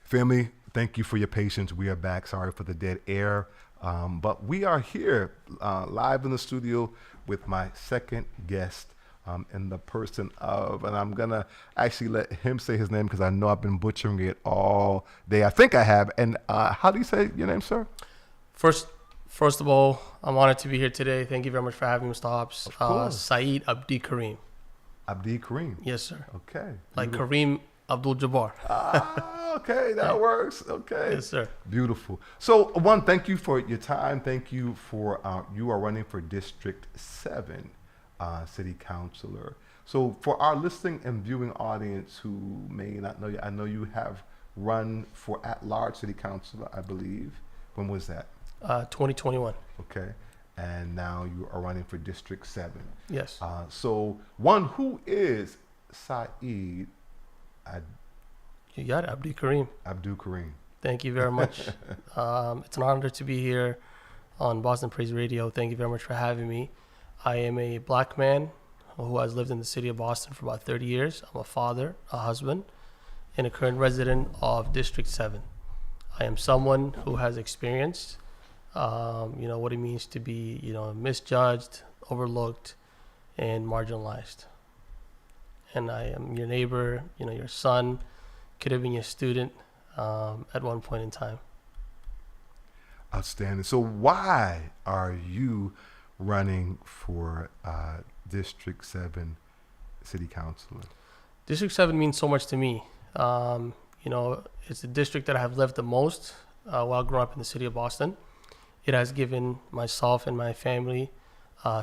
Family, thank you for your patience. We are back. Sorry for the dead air. But we are here live in the studio with my second guest in the person of, and I'm going to actually let him say his name because I know I've been butchering it all day. I think I have. And how do you say your name, sir? First of all, I'm honored to be here today. Thank you very much for having me, Mr. Hobbs. Of course. Saeed Abdi Kareem. Abdi Kareem. Yes, sir. Okay. Like Kareem Abdul-Jabbar. Okay, that works. Okay. Yes, sir. Beautiful. So, one, thank you for your time. Thank you for, you are running for District 7 City Councilor. So, for our listening and viewing audience who may not know you, I know you have run for at-large City Councilor, I believe. When was that? 2021. Okay. And now you are running for District 7. Yes. So, one, who is Saeed You got it, Abdi Kareem. Abdul Kareem? Thank you very much. It's an honor to be here on Boston Praise Radio. Thank you very much for having me. I am a black man who has lived in the city of Boston for about 30 years. I'm a father, a husband, and a current resident of District 7. I am someone who has experienced, what it means to be, misjudged, overlooked, and marginalized. And I am your neighbor, your son, could have been your student at one point in time. Outstanding. So why are you running for District 7 City Councilor? District 7 means so much to me. It's the district that I have lived the most while growing up in the city of Boston. It has given myself and my family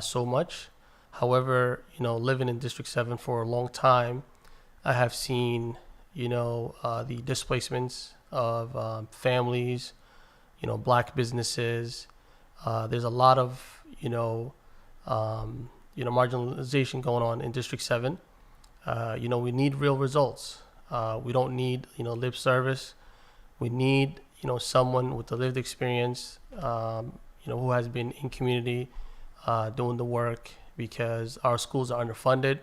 so much. However, living in District 7 for a long time, I have seen, the displacements of families, black businesses. There's a lot of, marginalization going on in District 7. We need real results. We don't need, lip service. We need, someone with the lived experience, who has been in community doing the work, because our schools are underfunded.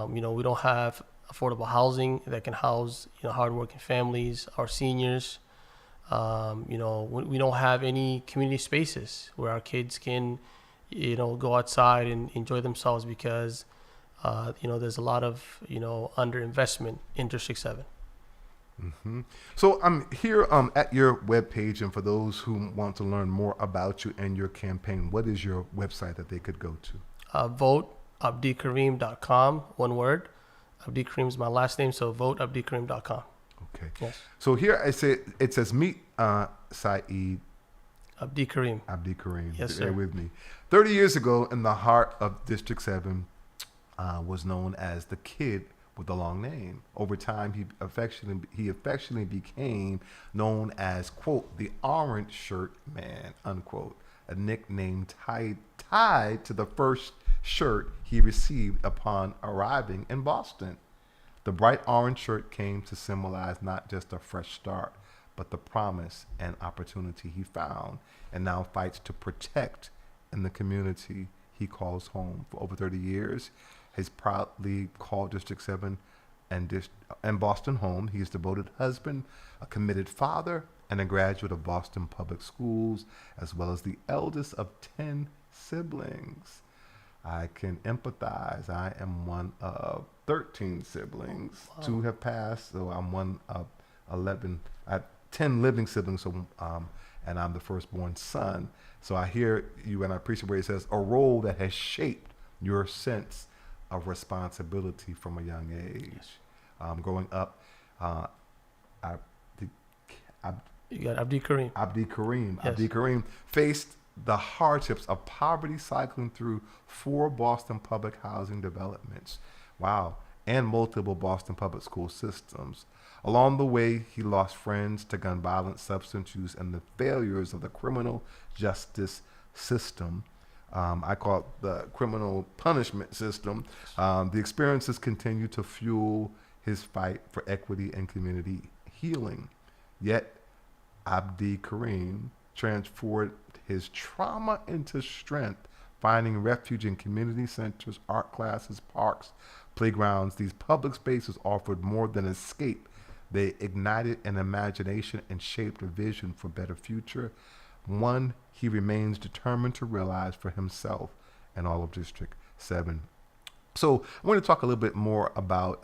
We don't have affordable housing that can house, hardworking families, our seniors. We don't have any community spaces where our kids can, go outside and enjoy themselves because, there's a lot of, underinvestment in District 7. Mm-hmm. So I'm here at your webpage, and for those who want to learn more about you and your campaign, what is your website that they could go to? VoteAbdikareem.com, one word. Abdi Kareem is my last name, so VoteAbdikareem.com. Okay. Yes. So here it says meet Saeed Abdi Kareem. Abdi Kareem. Yes, Bear sir. with me. 30 years ago, in the heart of District 7, was known as the Kid with the long name. Over time, he affectionately became known as, quote, the Orange Shirt Man, unquote, a nickname tied to the first shirt he received upon arriving in Boston. The bright orange shirt came to symbolize not just a fresh start, but the promise and opportunity he found and now fights to protect in the community he calls home. For over 30 years, he's proudly called District 7 and Boston home. He is a devoted husband, a committed father, and a graduate of Boston Public Schools, as well as the eldest of 10 siblings. I can empathize. I am one of 13 siblings. Wow. 2 have passed, so I'm one of 11. I have 10 living siblings, so and I'm the firstborn son. So I hear you, and I appreciate where it says a role that has shaped your sense of responsibility from a young age. Growing up, You got Abdi Kareem. Abdi Kareem. Yes. Abdi Kareem faced the hardships of poverty, cycling through 4 Boston public housing developments. Wow. And multiple Boston public school systems. Along the way, he lost friends to gun violence, substance use, and the failures of the criminal justice system. I call it the criminal punishment system. The experiences continue to fuel his fight for equity and community healing. Yet, Abdi Kareem transformed his trauma into strength, finding refuge in community centers, art classes, parks, playgrounds. These public spaces offered more than escape. They ignited an imagination and shaped a vision for a better future, one he remains determined to realize for himself and all of District 7. So I want to talk a little bit more about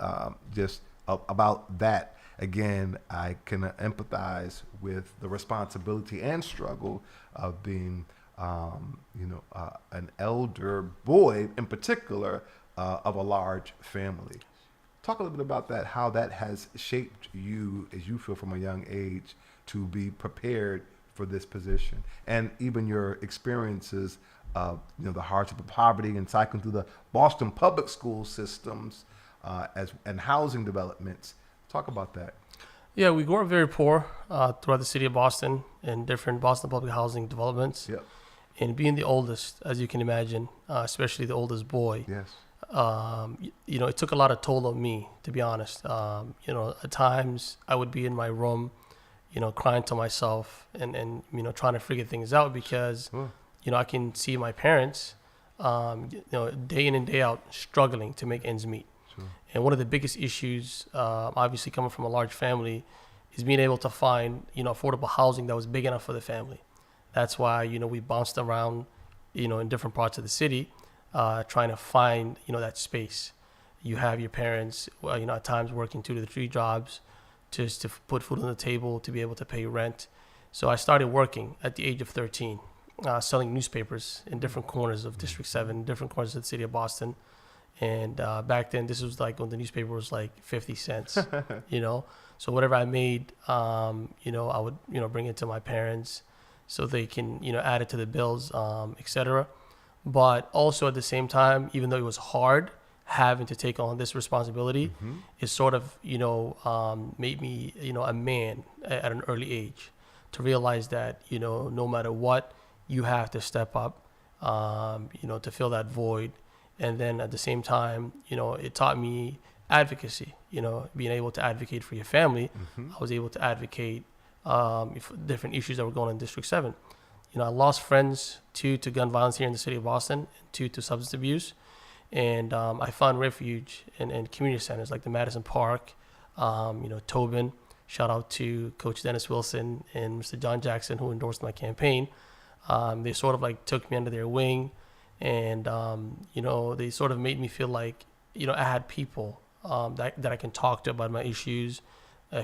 about that. Again, I can empathize with the responsibility and struggle of being, an elder boy in particular of a large family. Talk a little bit about that, how that has shaped you as you feel from a young age to be prepared for this position, and even your experiences of the hardship of poverty and cycling through the Boston public school systems and housing developments. Talk about that. Yeah, we grew up very poor throughout the city of Boston and different Boston public housing developments. Yep. And being the oldest, as you can imagine, especially the oldest boy, Yes. it took a lot of toll on me, to be honest. At times I would be in my room, crying to myself and trying to figure things out because, Sure. I can see my parents, day in and day out struggling to make ends meet. Sure. And one of the biggest issues, obviously coming from a large family, is being able to find, affordable housing that was big enough for the family. That's why, we bounced around, in different parts of the city, trying to find, that space. You have your parents, at times working 2 to 3 jobs just to put food on the table, to be able to pay rent. So I started working at the age of 13, selling newspapers in different corners of District 7, different corners of the city of Boston. And back then, this was like when the newspaper was like 50 cents, So whatever I made, I would, bring it to my parents so they can, add it to the bills, etc. But also at the same time, even though it was hard having to take on this responsibility, it sort of, made me, a man at an early age to realize that, no matter what, you have to step up, to fill that void. And then at the same time, it taught me advocacy, being able to advocate for your family. I was able to advocate for different issues that were going on in District 7. I lost friends, 2 to gun violence here in the city of Boston, and 2 to substance abuse. And I found refuge in community centers like the Madison Park, Tobin. Shout out to Coach Dennis Wilson and Mr. John Jackson, who endorsed my campaign. They sort of like took me under their wing. And, they sort of made me feel like, I had people that I can talk to about my issues,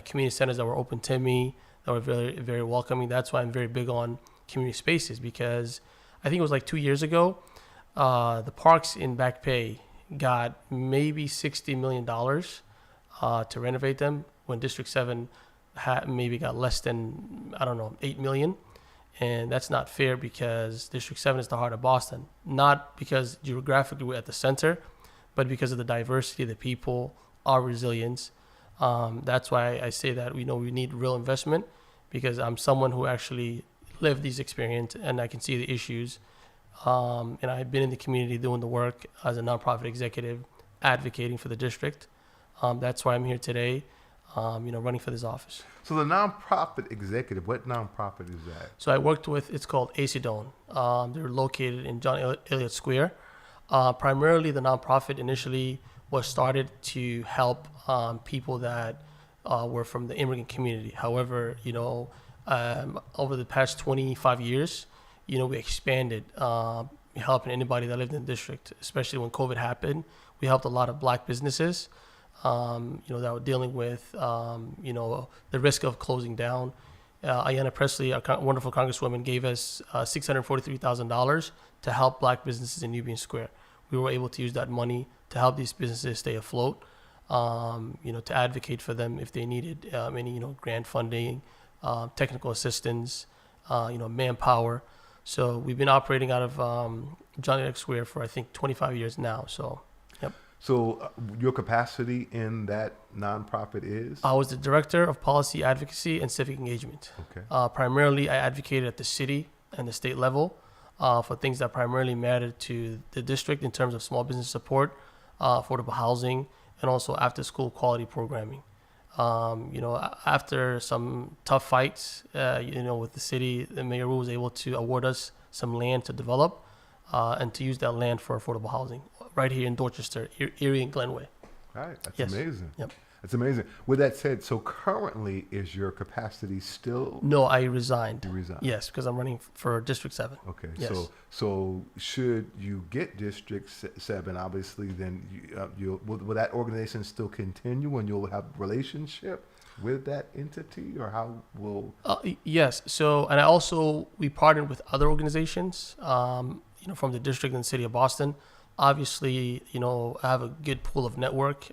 community centers that were open to me, that were very, very welcoming. That's why I'm very big on community spaces, because I think it was like 2 years ago, the parks in Back Bay got maybe $60 million to renovate them, when District 7 maybe got less than, $8 million. And that's not fair, because District 7 is the heart of Boston. Not because geographically we're at the center, but because of the diversity of the people, our resilience. That's why I say that we need real investment, because I'm someone who actually lived these experiences and I can see the issues. And I've been in the community doing the work as a nonprofit executive, advocating for the district. That's why I'm here today, running for this office. So the nonprofit executive, what nonprofit is that? So I worked with, it's called Acedone. They're located in John Elliott Square. Primarily, the nonprofit initially was started to help people that were from the immigrant community. However, over the past 25 years, we expanded, helping anybody that lived in the district, especially when COVID happened. We helped a lot of Black businesses, that were dealing with, the risk of closing down. Ayanna Pressley, our wonderful Congresswoman, gave us $643,000 to help Black businesses in Union Square. We were able to use that money to help these businesses stay afloat, to advocate for them if they needed any, grant funding, technical assistance, manpower. So we've been operating out of John Elliott Square for, I think, 25 years now. So, yep. So your capacity in that nonprofit is? I was the Director of Policy Advocacy and Civic Engagement. Okay. Primarily, I advocated at the city and the state level for things that primarily mattered to the district in terms of small business support, affordable housing, and also after-school quality programming. After some tough fights, with the city, the mayor was able to award us some land to develop and to use that land for affordable housing right here in Dorchester, Erie, and Glenway. All right. That's Yes. amazing. Yep. That's amazing. With that said, so currently is your capacity still? No, I resigned. You resign. Yes, because I'm running for District 7. Okay. Yes. So should you get District 7, obviously, then will that organization still continue and you'll have relationship with that entity, or how will? Yes. So, and we partnered with other organizations, from the district and the city of Boston. Obviously, I have a good pool of network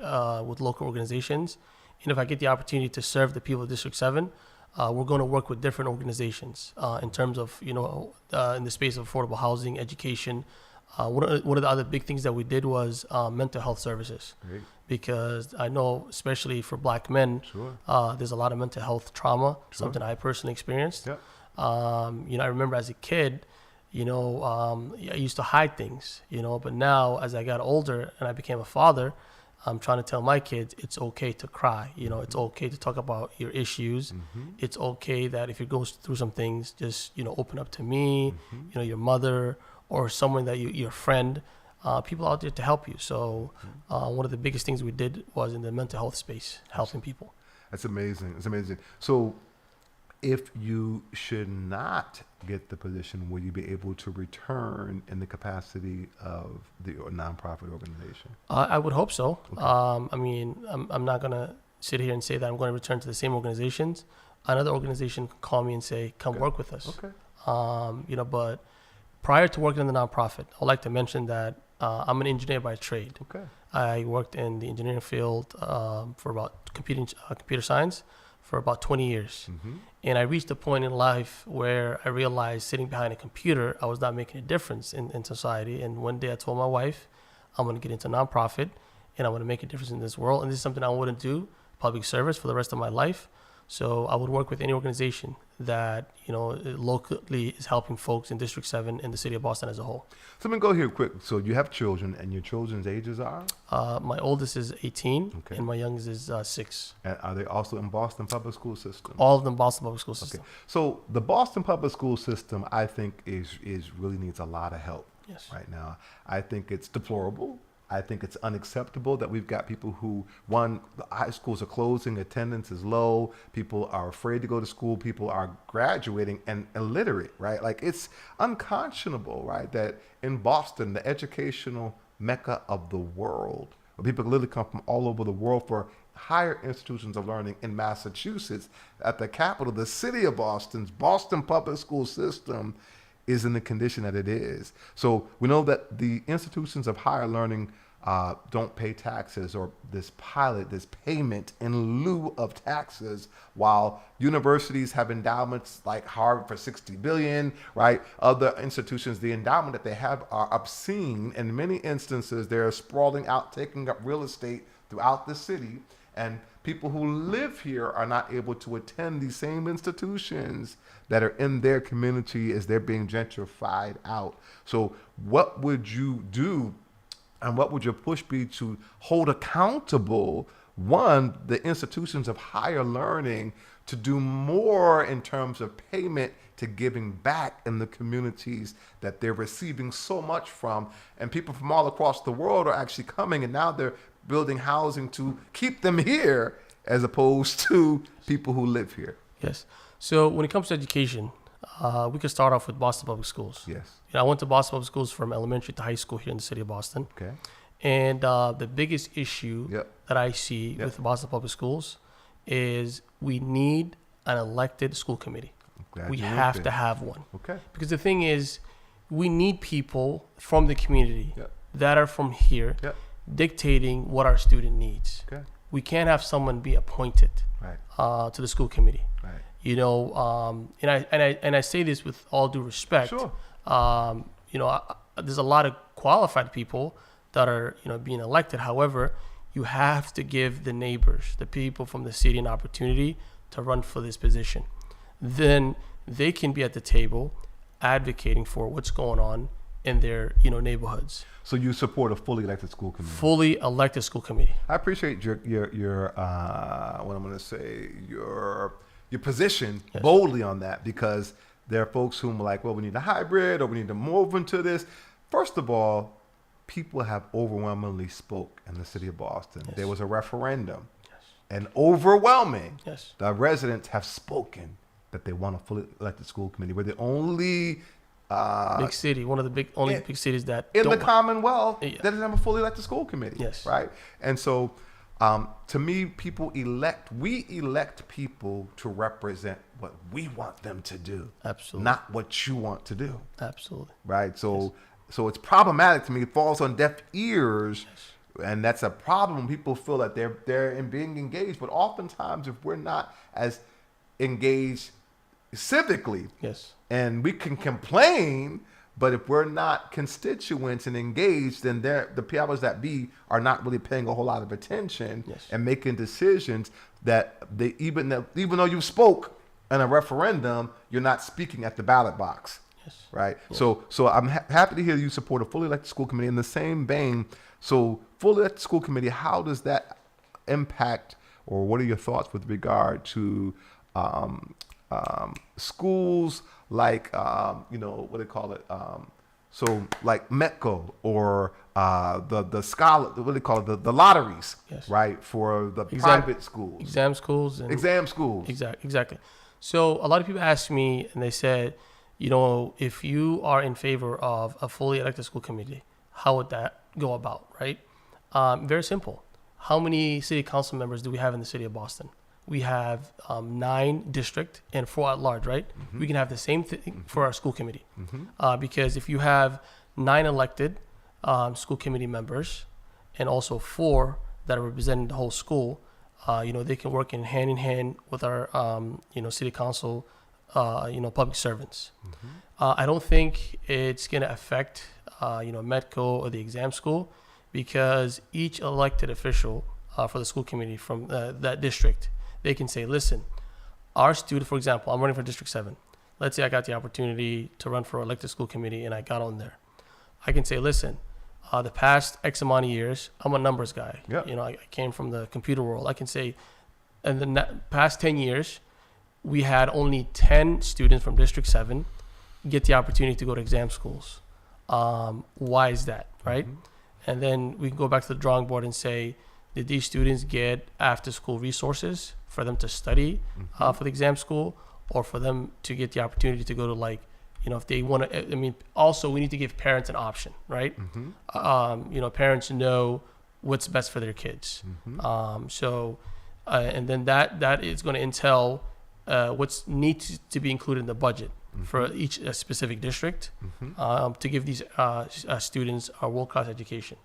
with local organizations. And if I get the opportunity to serve the people of District 7, we're going to work with different organizations in terms of, in the space of affordable housing, education. One of the other big things that we did was mental health services. Great. Because I know, especially for Black men, Sure. there's a lot of mental health trauma, Sure. something I personally experienced. Yep. I remember as a kid, I used to hide things, but now as I got older and I became a father, I'm trying to tell my kids it's okay to cry. It's okay to talk about your issues. Mm-hmm. It's okay that if you go through some things, just, open up to me, Mm-hmm. your mother or someone that your friend, people out there to help you. So one of the biggest things we did was in the mental health space, helping people. That's amazing. It's amazing. So if you should not get the position, will you be able to return in the capacity of the nonprofit organization? I would hope so. Okay. I'm not going to sit here and say that I'm going to return to the same organizations. Another organization can call me and say, come work with us. Okay. But prior to working in the nonprofit, I'd like to mention that I'm an engineer by trade. Okay. I worked in the engineering field for about computer science for about 20 years. Mm-hmm. And I reached a point in life where I realized sitting behind a computer, I was not making a difference in society. And one day I told my wife, I'm going to get into nonprofit and I'm going to make a difference in this world. And this is something I wouldn't do, public service, for the rest of my life. So I would work with any organization that, locally is helping folks in District 7 and the city of Boston as a whole. So let me go here quick. So you have children, and your children's ages are? My oldest is 18, Okay. and my youngest is 6. And are they also in Boston Public School System? All of them Boston Public School System. Okay. So the Boston Public School System, I think, is really needs a lot of help right now. I think it's deplorable. I think it's unacceptable that we've got people who, one, the high schools are closing, attendance is low, people are afraid to go to school, people are graduating and illiterate, right? Like, it's unconscionable, right, that in Boston, the educational mecca of the world, where people literally come from all over the world for higher institutions of learning in Massachusetts, at the capital, the city of Boston's Boston Public School System is in the condition that it is. So we know that the institutions of higher learning don't pay taxes, or this payment in lieu of taxes, while universities have endowments like Harvard for $60 billion, right? Other institutions, the endowment that they have are obscene. In many instances, they're sprawling out, taking up real estate throughout the city, and people who live here are not able to attend these same institutions that are in their community as they're being gentrified out. So what would you do, and what would your push be to hold accountable, one, the institutions of higher learning to do more in terms of payment to giving back in the communities that they're receiving so much from, and people from all across the world are actually coming, and now they're building housing to keep them here as opposed to people who live here. Yes. So when it comes to education, we could start off with Boston Public Schools. Yes. I went to Boston Public Schools from elementary to high school here in the city of Boston. Okay. And the biggest issue Yep. that I see with Boston Public Schools is we need an elected school committee. We have to have one. Okay. Because the thing is, we need people from the community Yep. that are from here Yep. dictating what our student needs. Okay. We can't have someone be appointed Right. to the school committee. Right. And I say this with all due respect. Sure. There's a lot of qualified people that are, being elected. However, you have to give the neighbors, the people from the city, an opportunity to run for this position. Then they can be at the table advocating for what's going on in their, neighborhoods. So you support a fully elected school committee? Fully elected school committee. I appreciate your what I'm going to say, your position boldly on that, because there are folks who are like, well, we need a hybrid, or we need to move into this. First of all, people have overwhelmingly spoke in the city of Boston. Yes. There was a referendum, and overwhelming, Yes. the residents have spoken that they want a fully elected school committee. We're the only Big city, one of the big cities that in don't the Commonwealth Yeah. that doesn't have a fully elected school committee. Yes. Right. And so, to me, we elect people to represent what we want them to do, Absolutely. not what you want to do. Absolutely. Right. So, so it's problematic to me. It falls on deaf ears. And that's a problem when people feel that they're in being engaged. But oftentimes, if we're not as engaged civically, Yes. and we can complain, but if we're not constituents and engaged, then the powers that be are not really paying a whole lot of attention Yes. and making decisions that they even though you spoke in a referendum, you're not speaking at the ballot box. Yes. Right. Yes. So I'm happy to hear you support a fully elected school committee. In the same vein, so fully elected school committee, how does that impact, or what are your thoughts with regard to schools like what do they call it? So like Metco or the scholar, what do they call it? The lotteries, Yes. right, for the private schools, Exam schools and exam schools. Exactly. So a lot of people ask me, and they said, if you are in favor of a fully elected school committee, how would that go about, right? Very simple. How many city council members do we have in the city of Boston? We have 9 district and 4 at large, right? Mm-hmm. We can have the same thing for our school committee. Because if you have 9 elected school committee members and also 4 that are representing the whole school, they can work in hand with our, city council, public servants. I don't think it's going to affect, Metco or the exam school, because each elected official for the school committee from that district, they can say, listen, our student, for example, I'm running for District 7. Let's say I got the opportunity to run for elected school committee and I got on there. I can say, listen, the past X amount of years, I'm a numbers guy. Yeah. I came from the computer world. I can say, in the past 10 years, we had only 10 students from District 7 get the opportunity to go to exam schools. Why is that, right? And then we can go back to the drawing board and say, did these students get after school resources for them to study for the exam school, or for them to get the opportunity to go to if they want to, also we need to give parents an option, right? Parents know what's best for their kids. And then that is going to entail what's needs to be included in the budget for each specific district to give these students a world-class education.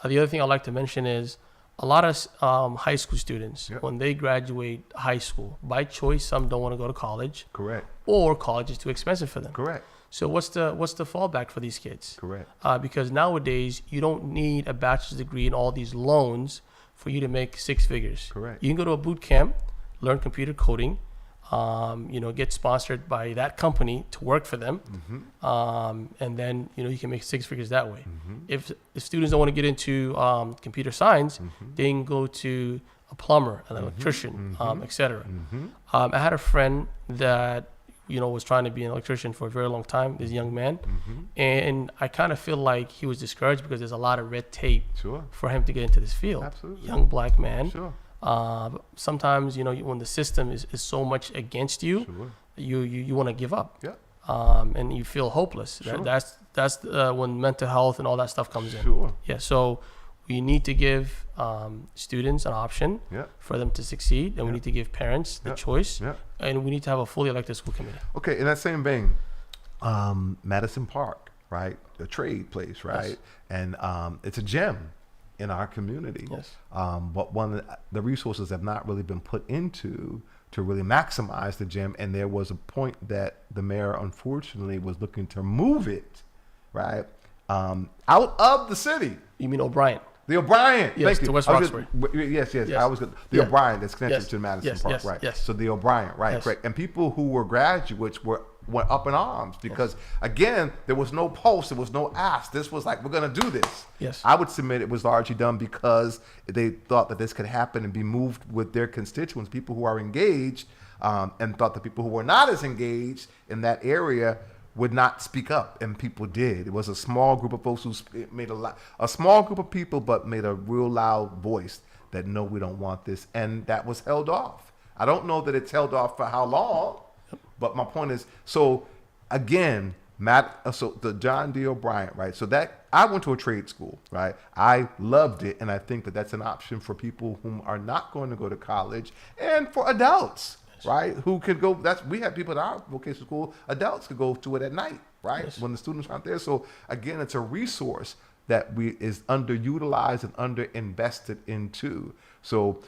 The other thing I'd like to mention is a lot of high school students, when they graduate high school, by choice, some don't want to go to college. Correct. Or college is too expensive for them. Correct. So what's the fallback for these kids? Correct. Because nowadays, you don't need a bachelor's degree and all these loans for you to make 6 figures. Correct. You can go to a boot camp, learn computer coding, get sponsored by that company to work for them, and then you can make 6 figures that way. If students don't want to get into computer science, they can go to a plumber, an electrician, etc. I had a friend that was trying to be an electrician for a very long time. This young man, and I kind of feel like he was discouraged because there's a lot of red tape for him to get into this field. Absolutely. Young black man. Sure. Sometimes when the system is so much against you, you want to give up. Yeah. And you feel hopeless. Sure. That's when mental health and all that stuff comes in. Sure. Yeah. So we need to give students an option for them to succeed, and we need to give parents the choice, and we need to have a fully elected school committee. Okay. In that same vein, Madison Park, right? The trade place, right? Yes. And it's a gem in our community. Yes. But one of the resources have not really been put into to really maximize the gym. And there was a point that the mayor, unfortunately, was looking to move it, right, out of the city. You mean O'Brien? The O'Brien. Yes, Thank you. to West I was Roxbury. Yes. Yes. I was the O'Brien that's connected Yes. to Madison Yes. Park, Yes. right? Yes. So the O'Brien, right? Yes. Correct. And people who were graduates went up in arms because, again, there was no post, there was no ask. This was like, we're going to do this. Yes. I would submit it was largely done because they thought that this could happen and be moved with their constituents, people who are engaged, and thought the people who were not as engaged in that area would not speak up, and people did. It was a small group of folks who made a small group of people, but made a real loud voice that no, we don't want this, and that was held off. I don't know that it's held off for how long, but my point is, so again, so the John D. O'Brien, right? So that I went to a trade school, right? I loved it, and I think that that's an option for people who are not going to go to college, and for adults, right? Who could go? We have people at our vocational school. Adults could go to it at night, right? Yes. When the students aren't there. So again, it's a resource that is underutilized and underinvested into. So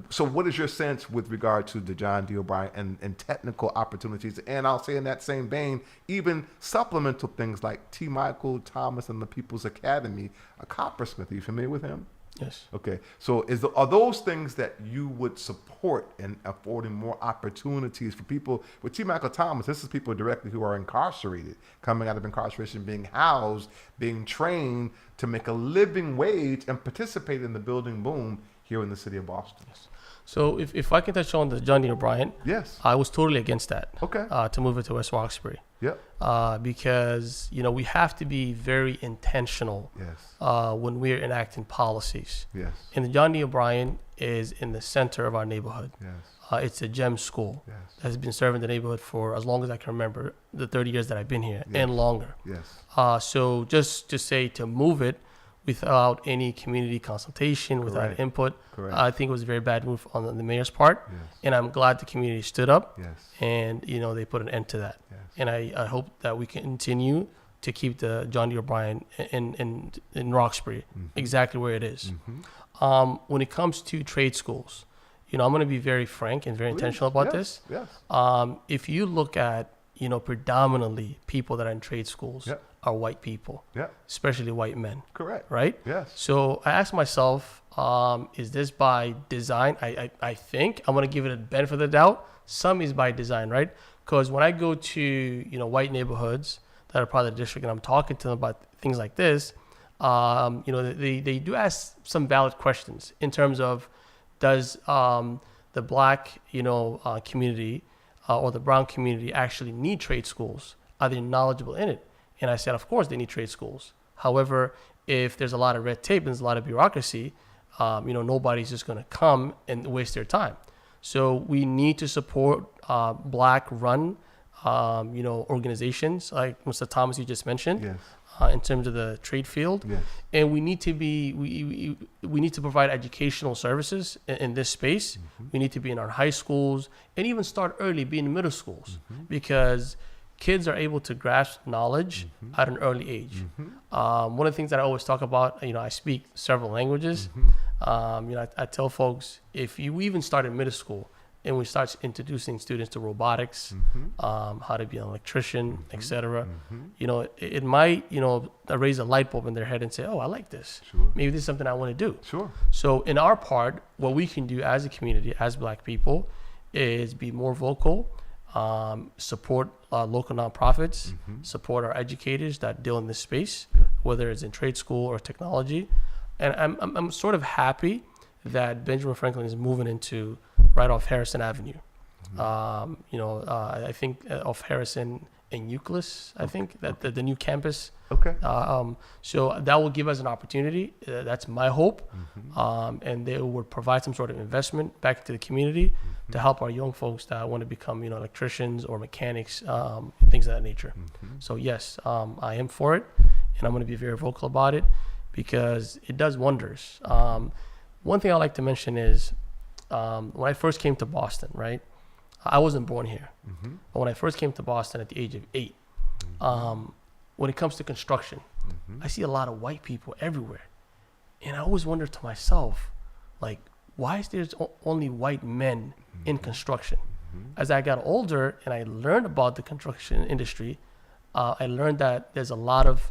so what is your sense with regard to the John D. O'Brien and technical opportunities? And I'll say in that same vein, even supplemental things like T. Michael Thomas and the People's Academy, a coppersmith. Are you familiar with him? Yes. Okay. So are those things that you would support in affording more opportunities for people? With T. Michael Thomas, this is people directly who are incarcerated, coming out of incarceration, being housed, being trained to make a living wage and participate in the building boom here in the city of Boston. Yes. So if I can touch on the John D. O'Brien, yes, I was totally against that. Okay. To move it to West Roxbury. Yep. Because we have to be very intentional. Yes. When we're enacting policies. Yes. And the John D. O'Brien is in the center of our neighborhood. Yes. It's a gem school. Yes. That has been serving the neighborhood for as long as I can remember, the 30 years that I've been here, yes, and longer. Yes. So just to say to move it without any community consultation, without Correct. input, Correct. I think it was a very bad move on the mayor's part. Yes. And I'm glad the community stood up. Yes. And they put an end to that. Yes. And I hope that we can continue to keep the John D. O'Brien in Roxbury, mm-hmm, exactly where it is. Mm-hmm. When it comes to trade schools, I'm going to be very frank and very intentional about this. Yes. If you look at, predominantly people that are in trade schools Yep. are white people, Yep. especially white men, Correct. right? Yes. So I asked myself, is this by design? I think I'm going to give it a benefit of the doubt. Some is by design, right? Because when I go to, white neighborhoods that are part of the district and I'm talking to them about things like this, they do ask some valid questions in terms of, does the black, community or the brown community actually need trade schools? Are they knowledgeable in it? And I said, of course they need trade schools. However, if there's a lot of red tape and there's a lot of bureaucracy, nobody's just going to come and waste their time. So we need to support black-run, organizations like Mr. Thomas you just mentioned. Yes. In terms of the trade field. Yes. And we need to we need to provide educational services in this space. Mm-hmm. We need to be in our high schools and even start early, be in middle schools, mm-hmm, because kids are able to grasp knowledge mm-hmm, at an early age. mm-hmm, One of the things that I always talk about, I speak several languages. mm-hmm, I tell folks, if you even start in middle school and we start introducing students to robotics, mm-hmm, how to be an electrician, mm-hmm, etc. mm-hmm. It might, raise a light bulb in their head and say, oh, I like this. Sure. Maybe this is something I want to do. Sure. So in our part, what we can do as a community, as black people, is be more vocal, support local nonprofits, mm-hmm, support our educators that deal in this space, whether it's in trade school or technology. And I'm sort of happy that Benjamin Franklin is moving into right off Harrison Avenue. mm-hmm. I think off Harrison and Euclid, I think that the new campus. Okay. So that will give us an opportunity. That's my hope. Mm-hmm. And they would provide some sort of investment back into the community mm-hmm, to help our young folks that want to become, electricians or mechanics, things of that nature. mm-hmm. So yes, I am for it, and I'm going to be very vocal about it because it does wonders. One thing I like to mention is when I first came to Boston, right? I wasn't born here, Mm-hmm. but when I first came to Boston at the age of 8, when it comes to construction, Mm-hmm. I see a lot of white people everywhere. And I always wonder to myself, like, why is there only white men in construction? Mm-hmm. As I got older and I learned about the construction industry, I learned that there's a lot of,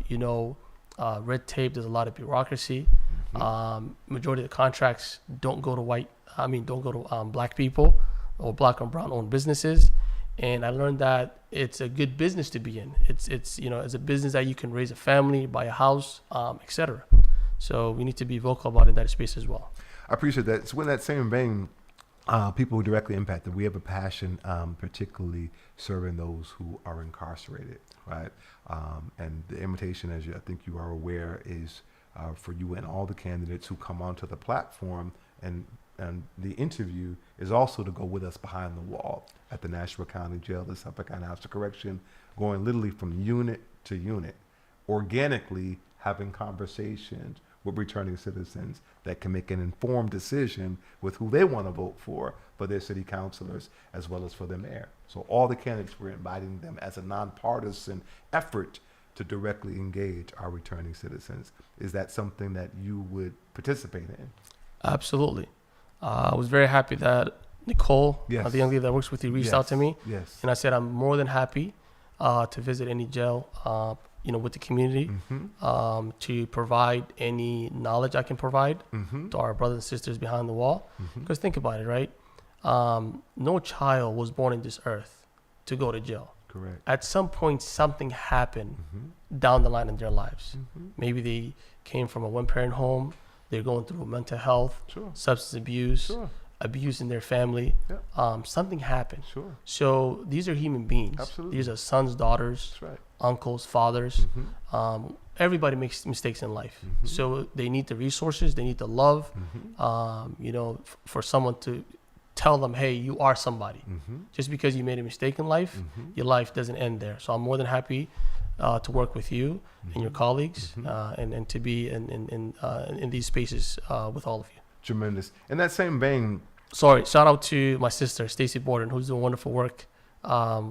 red tape, there's a lot of bureaucracy. Majority of the contracts don't go to black people or black and brown owned businesses. And I learned that it's a good business to be in. It's a business that you can raise a family, buy a house, etc. So we need to be vocal about it in that space as well. I appreciate that. So in that same vein, people who are directly impacted, we have a passion, particularly serving those who are incarcerated, right? And the invitation, as I think you are aware, is for you and all the candidates who come onto the platform, and the interview is also to go with us behind the wall at the Nashua County Jail, the Suffolk County House of Correction, going literally from unit to unit, organically having conversations with returning citizens that can make an informed decision with who they want to vote for their city councilors as well as for the mayor. So all the candidates, we're inviting them as a nonpartisan effort to directly engage our returning citizens. Is that something that you would participate in? Absolutely. I was very happy that Nicole, Yes. the young lady that works with you, reached Yes. out to me. Yes. And I said, I'm more than happy to visit any jail, with the community, Mm-hmm. to provide any knowledge I can provide Mm-hmm. to our brothers and sisters behind the wall. Mm-hmm. Because think about it, right? No child was born in this earth to go to jail. Correct. At some point, something happened Mm-hmm. down the line in their lives. Mm-hmm. Maybe they came from a one-parent home. They're going through mental health, Sure. substance abuse, Sure. abuse in their family. Yeah. Something happened. Sure. So these are human beings. Absolutely. These are sons, daughters, That's right. uncles, fathers. Mm-hmm. Everybody makes mistakes in life. Mhm. So they need the resources. They need the love. Mm-hmm. For someone to tell them, hey, you are somebody. Mm-hmm. Just because you made a mistake in life, Mm-hmm. your life doesn't end there. So I'm more than happy to work with you and your colleagues, and to be in these spaces with all of you. Tremendous. In that same vein, Sorry, shout out to my sister Stacy Borden, who's doing wonderful work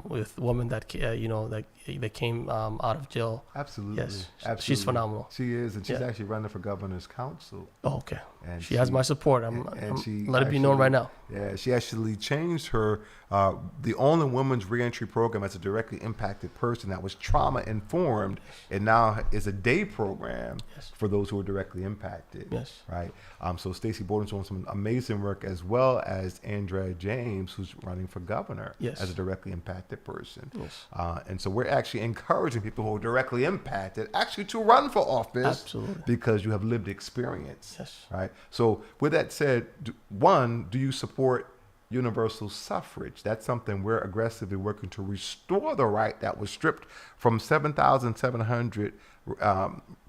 with women that that came out of jail. absolutely. Yes, Absolutely. she's phenomenal. She is, and she's Yeah. actually running for governor's council. Oh, okay, And she has my support. I'm she let it be known actually- right now. Yeah, she actually changed her, the only women's reentry program as a directly impacted person that was trauma informed, and now is a day program Yes. for those who are directly impacted. Yes. Right. So Stacey Borden's doing some amazing work, as well as Andrea James, who's running for governor Yes. as a directly impacted person. Yes. And so we're actually encouraging people who are directly impacted actually to run for office. Absolutely. Because you have lived experience. Yes. Right. So with that said, do you support universal suffrage? That's something we're aggressively working to restore the right that was stripped from 7,700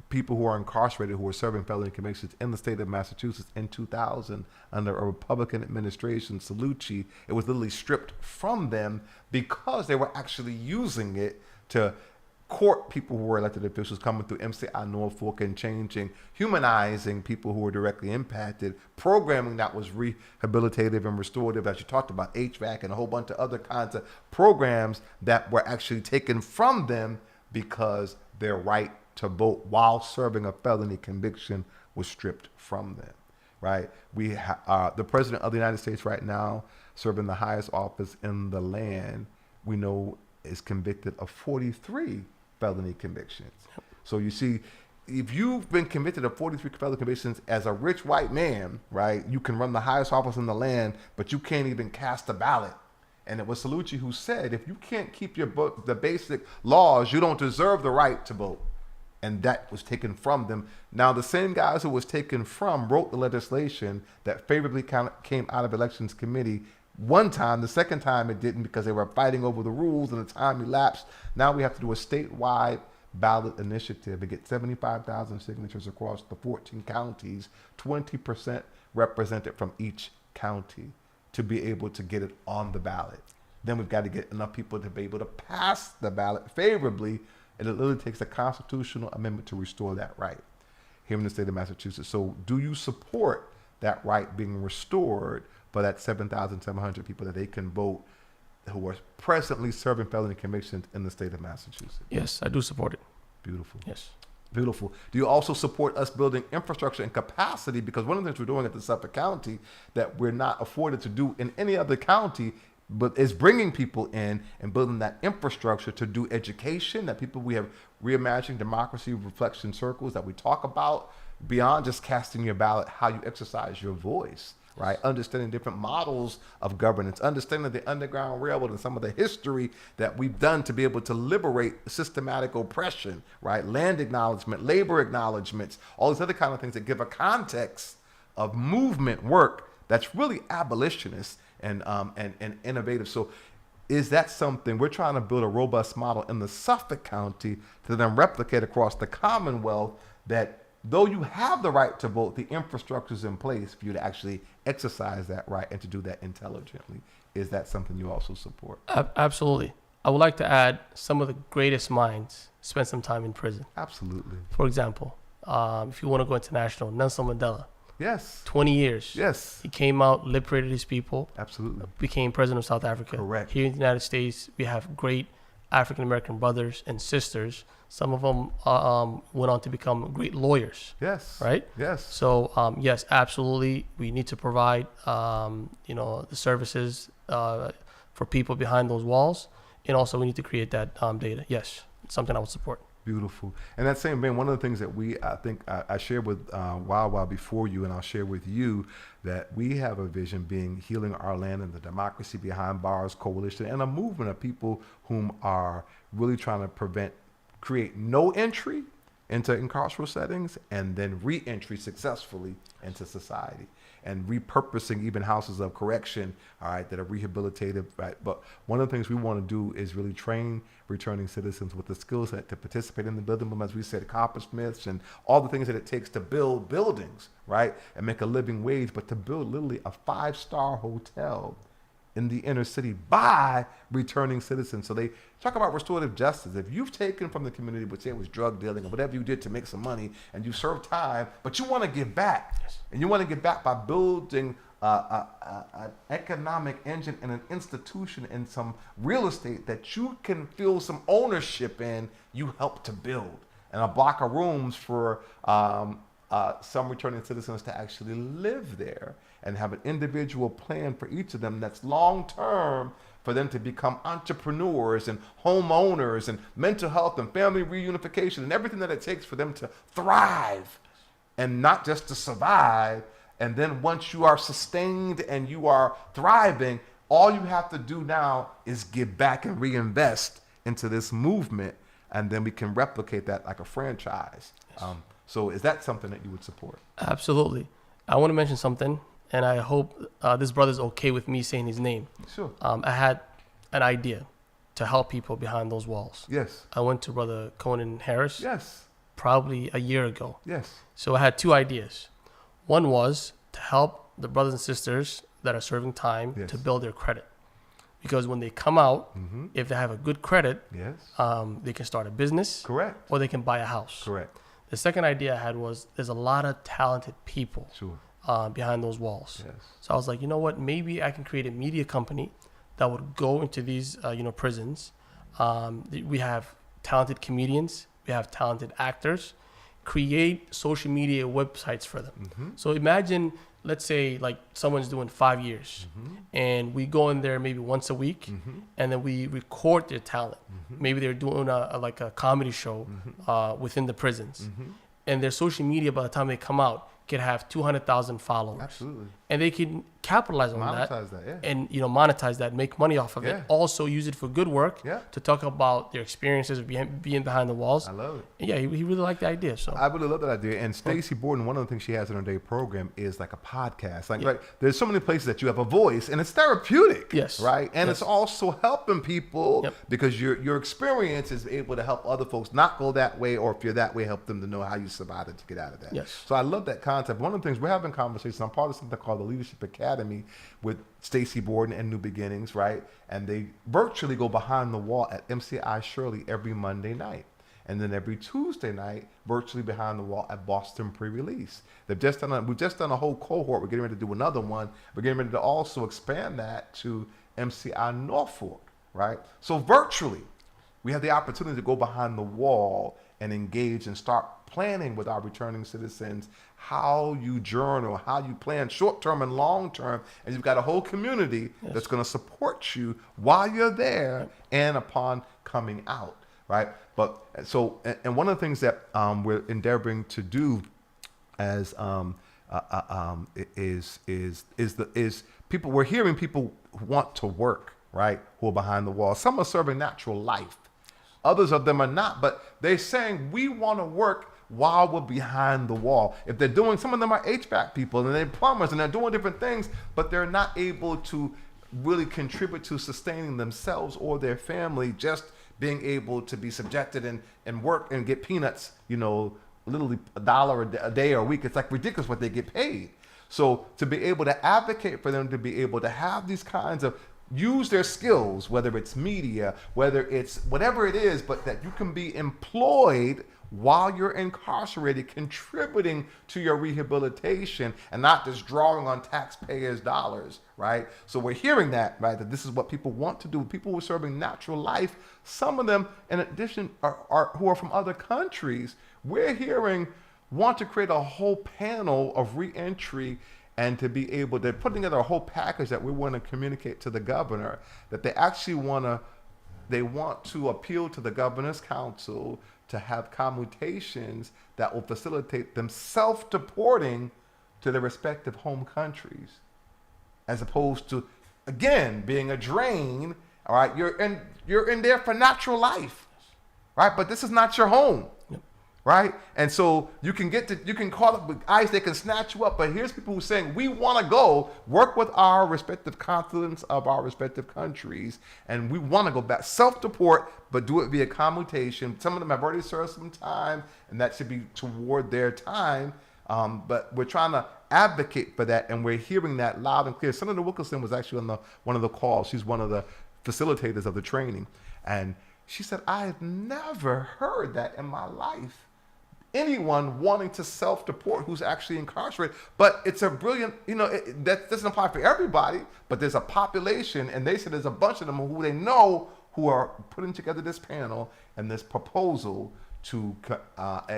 people who are incarcerated who are serving felony convictions in the state of Massachusetts in 2000 under a Republican administration, Salucci. It was literally stripped from them because they were actually using it to court people who were elected officials coming through MCI Norfolk and humanizing people who were directly impacted, programming that was rehabilitative and restorative, as you talked about, HVAC and a whole bunch of other kinds of programs that were actually taken from them because their right to vote while serving a felony conviction was stripped from them, right? The president of the United States right now, serving the highest office in the land, we know is convicted of 43 felony convictions. So you see, if you've been convicted of 43 felony convictions as a rich white man, right, you can run the highest office in the land, but you can't even cast a ballot. And it was Salucci who said, if you can't keep the basic laws, you don't deserve the right to vote. And that was taken from them. Now, the same guys who was taken from wrote the legislation that favorably came out of elections committee one time. The second time it didn't because they were fighting over the rules and the time elapsed. Now we have to do a statewide ballot initiative and get 75,000 signatures across the 14 counties, 20% represented from each county to be able to get it on the ballot. Then we've got to get enough people to be able to pass the ballot favorably. And it literally takes a constitutional amendment to restore that right here in the state of Massachusetts. So do you support that right being restored for that 7,700 people that they can vote who are presently serving felony convictions in the state of Massachusetts? Yes, I do support it. Beautiful. Yes. Beautiful. Do you also support us building infrastructure and capacity? Because one of the things we're doing at the Suffolk County that we're not afforded to do in any other county, but is bringing people in and building that infrastructure to do education, that people, we have reimagining democracy reflection circles that we talk about beyond just casting your ballot, how you exercise your voice, right? Understanding different models of governance, understanding the Underground Railroad and some of the history that we've done to be able to liberate systematic oppression, right? Land acknowledgement, labor acknowledgements, all these other kind of things that give a context of movement work that's really abolitionist and innovative. So is that something we're trying to build a robust model in the Suffolk County to then replicate across the Commonwealth that though you have the right to vote, the infrastructure is in place for you to actually exercise that right and to do that intelligently. Is that something you also support? Absolutely. I would like to add some of the greatest minds spent some time in prison. Absolutely. For example, if you want to go international, Nelson Mandela, Yes. 20 years. Yes. He came out, liberated his people, Absolutely. became president of South Africa. Correct. Here in the United States, we have great African American brothers and sisters. Some of them went on to become great lawyers. Yes. Right? Yes. So yes, absolutely, we need to provide the services for people behind those walls, and also we need to create that data. Yes, it's something I would support. Beautiful. And that same vein, one of the things that I think I shared with Wild before you, and I'll share with you, that we have a vision being Healing Our Land and the Democracy Behind Bars Coalition, and a movement of people whom are really trying to create no entry into incarceral settings and then re-entry successfully into society, and repurposing even houses of correction, all right, that are rehabilitative, right? But one of the things we want to do is really train returning citizens with the skill set to participate in the building movement, as we said, coppersmiths and all the things that it takes to build buildings, right, and make a living wage, but to build literally a 5-star hotel in the inner city by returning citizens. So they talk about restorative justice. If you've taken from the community, but say it was drug dealing or whatever you did to make some money, and you serve time, but you want to give back, and you want to give back by building an economic engine and an institution and some real estate that you can feel some ownership in, you help to build. And a block of rooms for some returning citizens to actually live there, and have an individual plan for each of them that's long-term for them to become entrepreneurs and homeowners and mental health and family reunification and everything that it takes for them to thrive and not just to survive. And then once you are sustained and you are thriving, all you have to do now is give back and reinvest into this movement, and then we can replicate that like a franchise. Yes. So is that something that you would support? Absolutely. I want to mention something, and I hope this brother's okay with me saying his name. Sure. I had an idea to help people behind those walls. Yes. I went to Brother Conan Harris. Yes. Probably a year ago. Yes. So I had two ideas. One was to help the brothers and sisters that are serving time Yes. to build their credit. Because when they come out, Mm-hmm. if they have a good credit, Yes. they can start a business. Correct. Or they can buy a house. Correct. The second idea I had was there's a lot of talented people Sure. behind those walls. Yes. So I was like, you know what? Maybe I can create a media company that would go into these, prisons. We have talented comedians. We have talented actors. Create social media websites for them. Mm-hmm. So imagine, let's say, like someone's doing 5 years, Mm-hmm. and we go in there maybe once a week, Mm-hmm. and then we record their talent. Mm-hmm. Maybe they're doing a comedy show Mm-hmm. within the prisons, Mm-hmm. and their social media by the time they come out could have 200,000 followers. Absolutely. And they can capitalize on Monetize that, yeah. and monetize that, make money off of Yeah. it. Also use it for good work Yeah. to talk about their experiences of being behind the walls. I love it. And yeah, he really liked the idea. So I really love that idea. And Stacey Borden, one of the things she has in her day program is like a podcast. Like, right, there's so many places that you have a voice, and it's therapeutic. Yes. Right. And Yes. it's also helping people Yep. because your experience is able to help other folks not go that way, or if you're that way, help them to know how you survived it to get out of that. Yes. So I love that concept. One of the things we're having conversations. I'm part of something called the Leadership Academy with Stacey Borden and New Beginnings, right? And they virtually go behind the wall at MCI Shirley every Monday night. And then every Tuesday night, virtually behind the wall at Boston Pre-Release. We've just done a whole cohort. We're getting ready to do another one. We're getting ready to also expand that to MCI Norfolk, right? So virtually, we have the opportunity to go behind the wall and engage and start planning with our returning citizens how you journal, how you plan short-term and long-term, and you've got a whole community that's going to support you while you're there and upon coming out, right? But so, and one of the things that we're endeavoring to do as is people. We're hearing people who want to work, right? Who are behind the wall. Some are serving natural life. Others of them are not, but they're saying we want to work while we're behind the wall. If they're doing, some of them are HVAC people and they're plumbers and they're doing different things, but they're not able to really contribute to sustaining themselves or their family, just being able to be subjected and work and get peanuts, literally $1 a day or a week. It's like ridiculous what they get paid. So to be able to advocate for them to be able to have these kinds of use their skills, whether it's media, whether it's whatever it is, but that you can be employed while you're incarcerated, contributing to your rehabilitation and not just drawing on taxpayers' dollars, right? So we're hearing that, right, that this is what people want to do. People who are serving natural life, some of them, in addition, are who are from other countries, we're hearing want to create a whole panel of reentry and to be able to put together a whole package that we want to communicate to the governor, that they actually they want to appeal to the governor's council to have commutations that will facilitate them self-deporting to their respective home countries, as opposed to, again, being a drain. All right, you're in there for natural life, right? But this is not your home. Right? And so you can call up with ICE, they can snatch you up, but here's people who are saying, we want to go work with our respective consulates of our respective countries, and we want to go back, self-deport, but do it via commutation. Some of them have already served some time, and that should be toward their time, but we're trying to advocate for that, and we're hearing that loud and clear. Senator Wilkerson was actually on one of the calls. She's one of the facilitators of the training, and she said, I have never heard that in my life. Anyone wanting to self-deport who's actually incarcerated. But it's a brilliant, that doesn't apply for everybody, but there's a population, and they said there's a bunch of them who they know who are putting together this panel and this proposal to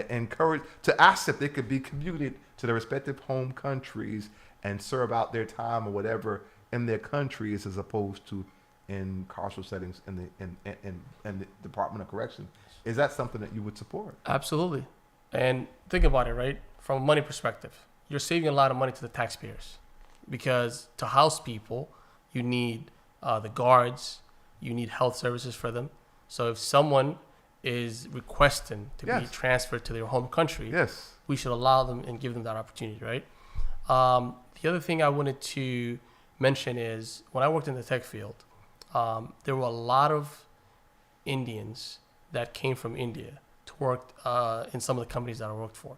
encourage, to ask if they could be commuted to their respective home countries and serve out their time or whatever in their countries, as opposed to in carceral settings in the Department of Correction. Is that something that you would support? Absolutely. And think about it, right? From a money perspective, you're saving a lot of money to the taxpayers, because to house people, you need the guards, you need health services for them. So if someone is requesting to be transferred to their home country, we should allow them and give them that opportunity, right? The other thing I wanted to mention is when I worked in the tech field, there were a lot of Indians that came from India to work in some of the companies that I worked for.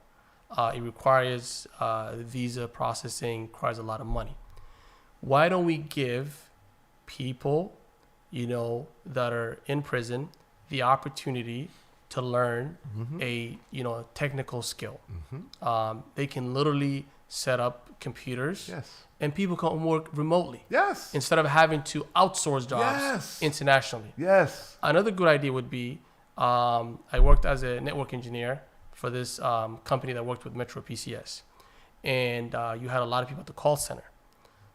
It requires visa processing, requires a lot of money. Why don't we give people, that are in prison the opportunity to learn a technical skill? They can literally set up computers, and people can work remotely. Instead of having to outsource jobs internationally. Another good idea would be, I worked as a network engineer for this company that worked with Metro PCS, and you had a lot of people at the call center.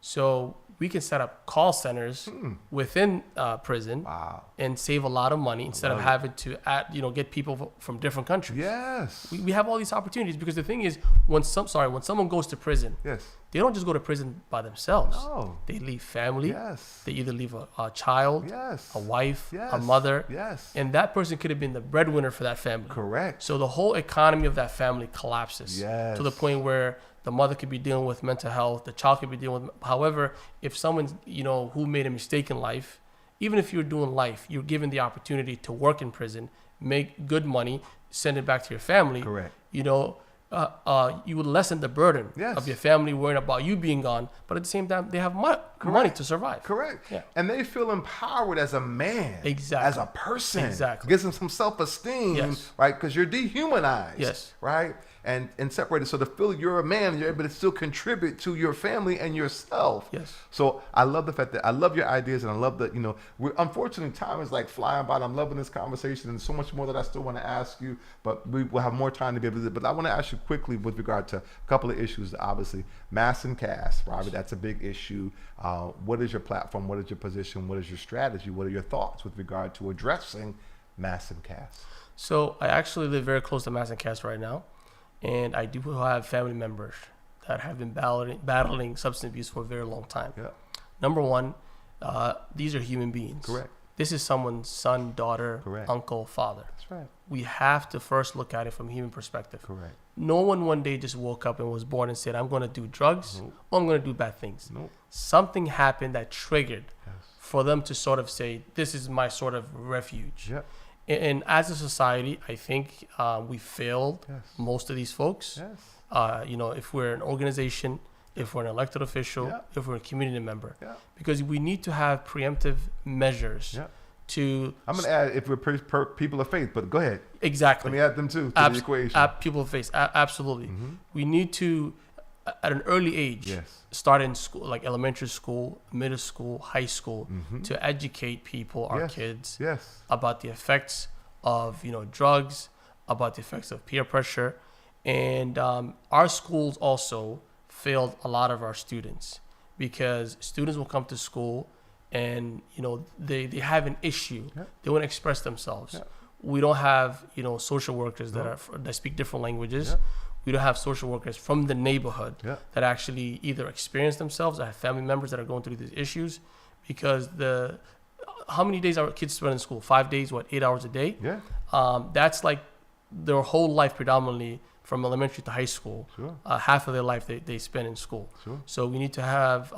So we can set up call centers within prison and save a lot of money instead of having to get people from different countries. We have all these opportunities, because the thing is, when someone goes to prison, they don't just go to prison by themselves. They leave family. They either leave a child, a wife, a mother, and that person could have been the breadwinner for that family. So the whole economy of that family collapses to the point where the mother could be dealing with mental health, the child could be dealing with. However, if someone's who made a mistake in life, even if you're doing life, you're given the opportunity to work in prison, make good money, send it back to your family. You would lessen the burden of your family worrying about you being gone, but at the same time, they have money to survive. And they feel empowered as a man, as a person. Gives them some self-esteem, right? Because you're dehumanized, right? And separated. So to feel you're a man, you're able to still contribute to your family and yourself. So I love the fact that I love your ideas, and I love that, unfortunately, time is like flying by. And I'm loving this conversation, and so much more that I still want to ask you, but we will have more time to be able to do it. But I want to ask you quickly with regard to a couple of issues. Obviously, mass incarceration, Robert, that's a big issue. What is your platform? What is your position? What is your strategy? What are your thoughts with regard to addressing mass incarceration? So I actually live very close to mass incarceration right now. And I do have family members that have been battling substance abuse for a very long time. Number one, these are human beings. This is someone's son, daughter, uncle, father. We have to first look at it from a human perspective. No one one day just woke up and was born and said, I'm going to do drugs or I'm going to do bad things. Something happened that triggered for them to sort of say, this is my sort of refuge. And as a society, I think we failed Yes. most of these folks. Yes. If we're an organization, if we're an elected official, Yeah. if we're a community member, Yeah. because we need to have preemptive measures Yeah. to I'm going to add if we're people of faith, but go ahead. exactly Let me add them too to the equation. people face absolutely. Mm-hmm. We need to at an early age Yes. start in school, like elementary school, middle school, high school, Mm-hmm. to educate people, our Yes. kids, Yes. about the effects of drugs, about the effects of peer pressure, and our schools also failed a lot of our students because students will come to school and they have an issue. Yeah. They want to express themselves. Yeah. We don't have social workers No. that speak different languages. Yeah. We don't have social workers from the neighborhood Yeah. that actually either experience themselves or have family members that are going through these issues, because how many days our kids spend in school? 5 days, 8 hours a day? Yeah. That's like their whole life, predominantly from elementary to high school. Sure. Half of their life they spend in school. Sure. So we need to have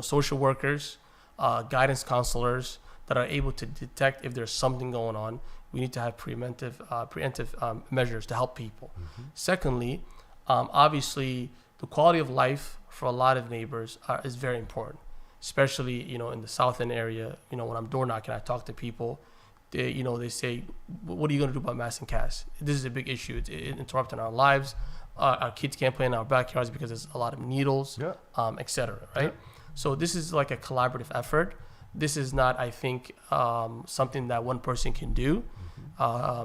social workers, guidance counselors that are able to detect if there's something going on. We need to have preemptive measures to help people. Mm-hmm. Secondly, obviously the quality of life for a lot of neighbors is very important, especially in the South End area. When I'm door knocking, I talk to people. They say, "What are you going to do about mass incasts? This is a big issue. It's interrupting our lives. Our kids can't play in our backyards because there's a lot of needles, Yeah. etc." Right? Yeah. So this is like a collaborative effort. This is not, I think, something that one person can do.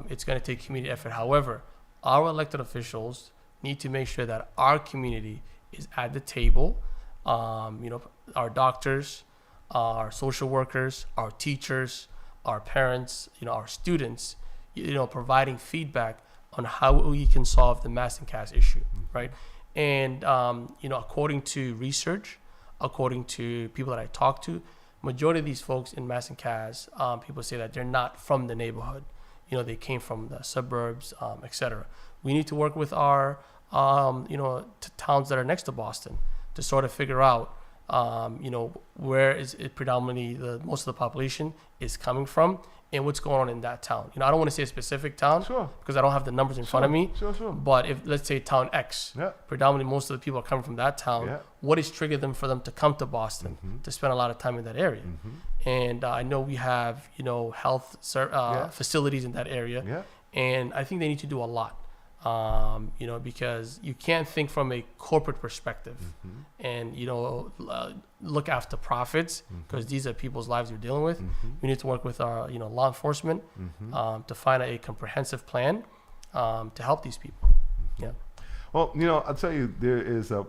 It's going to take community effort. However, our elected officials need to make sure that our community is at the table. Our doctors, our social workers, our teachers, our parents, our students, providing feedback on how we can solve the mass incast issue, right? And according to research, according to people that I talk to, majority of these folks in mass incast, people say that they're not from the neighborhood. They came from the suburbs, etc. We need to work with our towns that are next to Boston to sort of figure out where is it predominantly most of the population is coming from and what's going on in that town. I don't want to say a specific town Sure. because I don't have the numbers in front of me. Sure. But if, let's say, town X, Yeah. predominantly most of the people are coming from that town, Yeah. what has triggered them for them to come to Boston to spend a lot of time in that area? And I know we have, health facilities in that area. Yeah. And I think they need to do a lot, because you can't think from a corporate perspective and, look after profits, because these are people's lives you're dealing with. We need to work with our, law enforcement to find a comprehensive plan to help these people. Yeah. Well, I'll tell you, there is a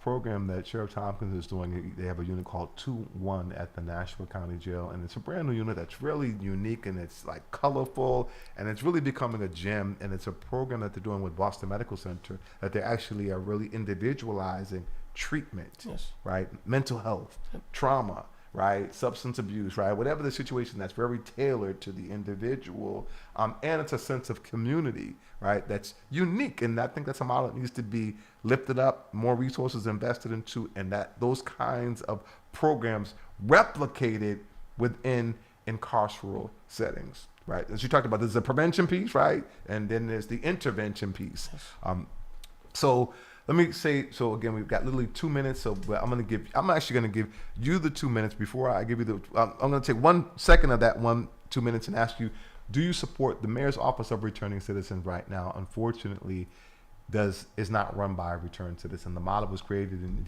program that Sheriff Tompkins is doing. They have a unit called 2-1 at the Nashville County Jail, and it's a brand new unit that's really unique, and it's like colorful, and it's really becoming a gem. And it's a program that they're doing with Boston Medical Center that they actually are really individualizing treatment, Yes. right? Mental health, trauma, right? Substance abuse, right? Whatever the situation, that's very tailored to the individual. And it's a sense of community, right? That's unique. And I think that's a model that needs to be lifted up, more resources invested into, and that those kinds of programs replicated within incarceral settings, right? As you talked about, there's a prevention piece, right? And then there's the intervention piece. So let me say, so again, we've got literally 2 minutes. So I'm actually going to give you the 2 minutes before I give you I'm going to take 1 second of that 2 minutes and ask you, do you support the Mayor's Office of Returning Citizens right now? Unfortunately, is not run by a returned citizen. The model was created in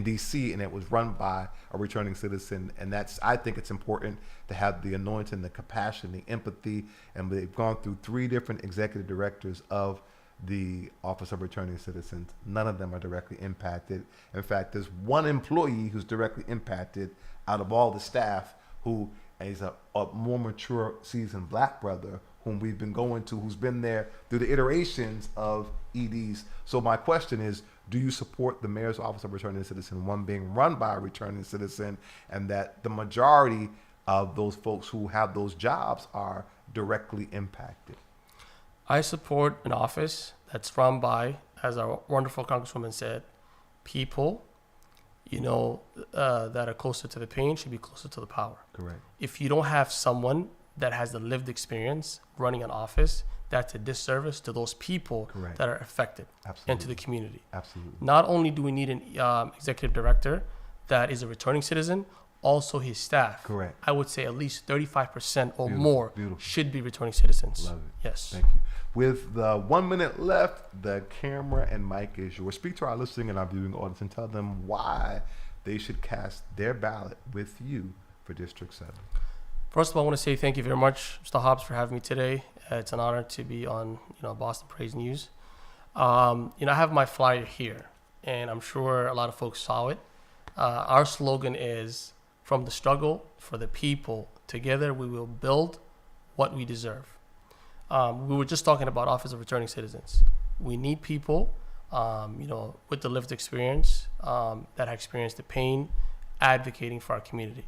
DC, and it was run by a returning citizen. And I think it's important to have the anointing, the compassion, the empathy. And they've gone through 3 different executive directors of the Office of Returning Citizens. None of them are directly impacted. In fact, there's 1 employee who's directly impacted out of all the staff who is a more mature, seasoned black brother whom we've been going to, who's been there through the iterations of EDs. So my question is, do you support the Mayor's Office of Returning Citizen, one being run by a returning citizen, and that the majority of those folks who have those jobs are directly impacted? I support an office that's run by, as our wonderful Congresswoman said, people, that are closer to the pain should be closer to the power. Correct. If you don't have someone that has the lived experience running an office, that's a disservice to those people Correct. that are affected Absolutely. and to the community. Absolutely. Not only do we need an executive director that is a returning citizen, also his staff. Correct. I would say at least 35% or Beautiful, more beautiful. should be returning citizens. Love it. Yes. Thank you. With 1 minute left, the camera and mic is yours. Speak to our listening and our viewing audience and tell them why they should cast their ballot with you for District 7. First of all, I want to say thank you very much, Mr. Hobbs, for having me today. It's an honor to be on, Boston Praise News. I have my flyer here, and I'm sure a lot of folks saw it. Our slogan is, from the struggle for the people, together we will build what we deserve. We were just talking about Office of Returning Citizens. We need people, with the lived experience, that have experienced the pain, advocating for our community.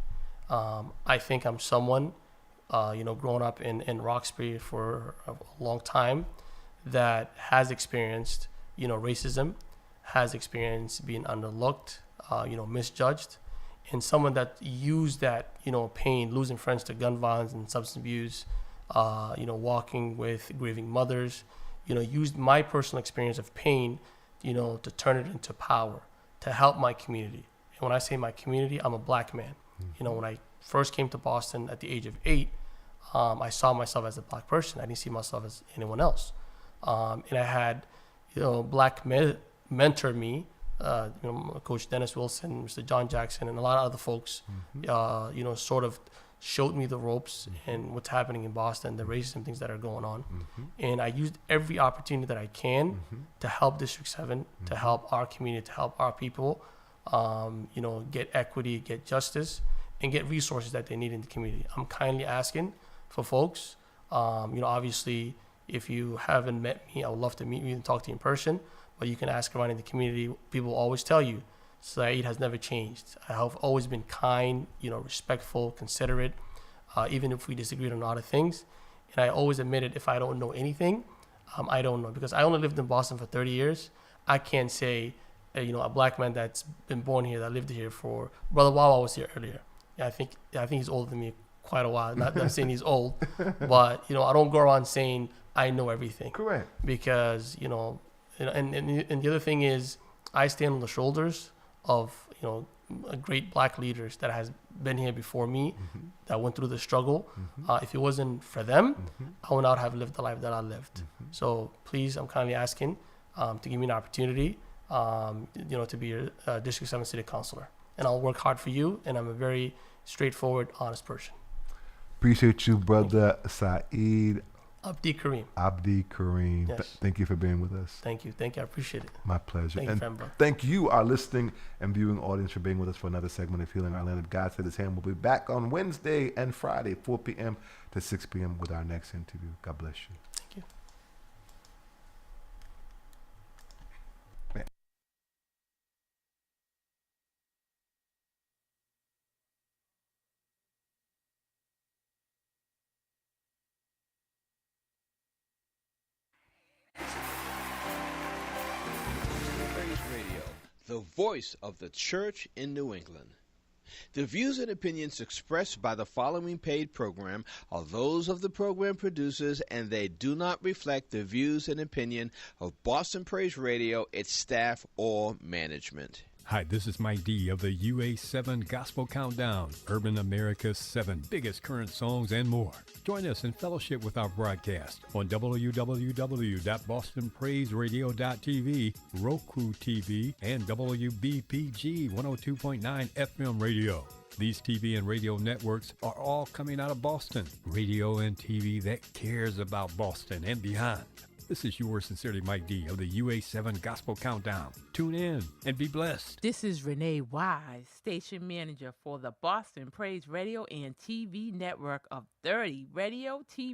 I think I'm someone, grown up in Roxbury for a long time, that has experienced, racism, has experienced being underlooked, misjudged, and someone that used that, pain, losing friends to gun violence and substance abuse, walking with grieving mothers, used my personal experience of pain, to turn it into power, to help my community. And when I say my community, I'm a black man. When I first came to Boston at the age of 8, I saw myself as a black person. I didn't see myself as anyone else. And I had, black men mentor me, Coach Dennis Wilson, Mr. John Jackson, and a lot of other folks, sort of showed me the ropes and what's happening in Boston, the racism things that are going on. And I used every opportunity that I can to help District 7, to help our community, to help our people, get equity, get justice, and get resources that they need in the community. I'm kindly asking for folks, obviously, if you haven't met me, I would love to meet you and talk to you in person, but you can ask around in the community. People will always tell you, Saeed has never changed. I have always been kind, respectful, considerate, even if we disagreed on a lot of things. And I always admitted if I don't know anything, I don't know. Because I only lived in Boston for 30 years. I can't say, a black man that's been born here, that lived here for, Brother Wawa was here earlier. Yeah, I think he's older than me quite a while. Not that I'm saying he's old, but, I don't go around saying I know everything. Correct. Because, and the other thing is I stand on the shoulders of, great black leaders that has been here before me, that went through the struggle. If it wasn't for them, I would not have lived the life that I lived. So please, I'm kindly asking to give me an opportunity, to be a District 7 City Councilor. And I'll work hard for you, and I'm a very straightforward, honest person. Appreciate you, Brother Saeed Abdi Kareem. Yes. Thank you for being with us. Thank you. I appreciate it. My pleasure. Thank you, bro. Thank you, our listening and viewing audience, for being with us for another segment of Healing Our Land. If God said His hand, we'll be back on Wednesday and Friday, 4 p.m. to 6 p.m. with our next interview. God bless you. Thank you. Radio, the voice of the church in New England. The views and opinions expressed by the following paid program are those of the program producers, and they do not reflect the views and opinion of Boston Praise Radio, its staff, or management. Hi, this is Mike D of the UA7 Gospel Countdown, Urban America's 7 biggest current songs and more. Join us in fellowship with our broadcast on www.bostonpraiseradio.tv, Roku TV, and WBPG 102.9 FM radio. These TV and radio networks are all coming out of Boston. Radio and TV that cares about Boston and beyond. This is yours sincerely, Mike D of the UA7 Gospel Countdown. Tune in and be blessed. This is Renee Wise, station manager for the Boston Praise Radio and TV network of 30 Radio TV.